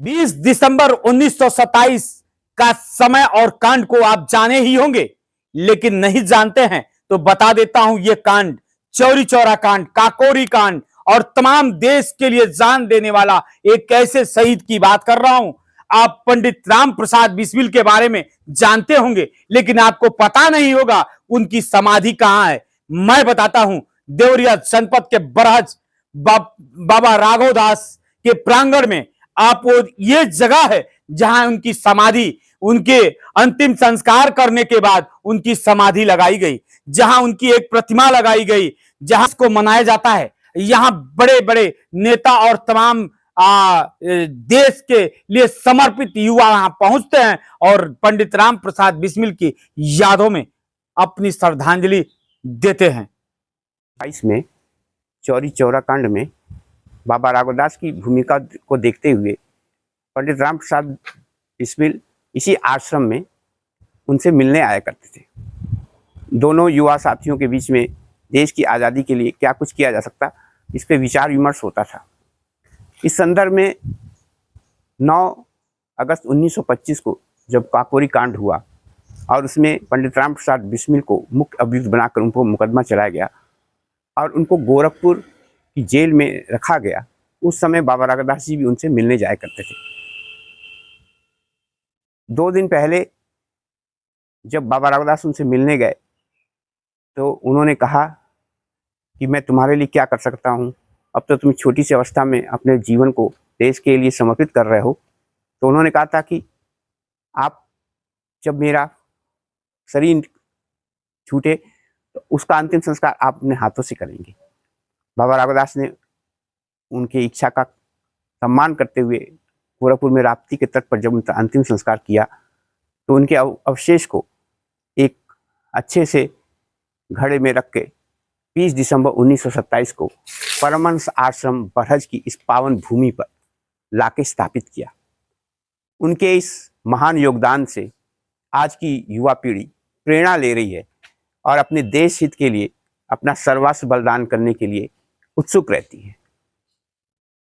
20 दिसंबर 1927 का समय और कांड को आप जाने ही होंगे, लेकिन नहीं जानते हैं तो बता देता हूं। यह कांड चौरी चौरा कांड, काकोरी कांड और तमाम देश के लिए जान देने वाला एक ऐसे शहीद की बात कर रहा हूं। आप पंडित राम प्रसाद बिस्मिल के बारे में जानते होंगे, लेकिन आपको पता नहीं होगा उनकी समाधि कहां है। मैं बताता हूं। देवरिया जनपद के बरहज बाबा राघव दास के प्रांगण में आप वो ये जगह है जहां उनकी समाधि, उनके अंतिम संस्कार करने के बाद उनकी समाधि लगाई गई, जहां उनकी एक प्रतिमा लगाई गई, जहां इसको मनाया जाता है। यहां बड़े बड़े नेता और तमाम देश के लिए समर्पित युवा वहां पहुंचते हैं और पंडित राम प्रसाद बिस्मिल की यादों में अपनी श्रद्धांजलि देते हैं। इसमें चौरी चौरा कांड में बाबा राघवदास की भूमिका को देखते हुए पंडित राम प्रसाद बिस्मिल इसी आश्रम में उनसे मिलने आया करते थे। दोनों युवा साथियों के बीच में देश की आज़ादी के लिए क्या कुछ किया जा सकता, इस पे विचार विमर्श होता था। इस संदर्भ में 9 अगस्त 1925 को जब काकोरी कांड हुआ और उसमें पंडित राम प्रसाद बिस्मिल को मुख्य अभियुक्त बनाकर उनको मुकदमा चलाया गया और उनको गोरखपुर की जेल में रखा गया, उस समय बाबा राघवदास जी भी उनसे मिलने जाया करते थे। 2 दिन पहले जब बाबा राघवदास उनसे मिलने गए तो उन्होंने कहा कि मैं तुम्हारे लिए क्या कर सकता हूँ, अब तो तुम छोटी सी अवस्था में अपने जीवन को देश के लिए समर्पित कर रहे हो। तो उन्होंने कहा था कि आप जब मेरा शरीर छूटे तो उसका अंतिम संस्कार आप अपने हाथों से करेंगे। बाबा राघवदास ने उनकी इच्छा का सम्मान करते हुए गोरखपुर में राप्ती के तट पर जब उनका अंतिम संस्कार किया तो उनके अवशेष को एक अच्छे से घड़े में रख के 20 दिसंबर 1927 को परमहंस आश्रम बरहज की इस पावन भूमि पर लाके स्थापित किया। उनके इस महान योगदान से आज की युवा पीढ़ी प्रेरणा ले रही है और अपने देश हित के लिए अपना सर्वस्व बलिदान करने के लिए उत्सुक रहती है।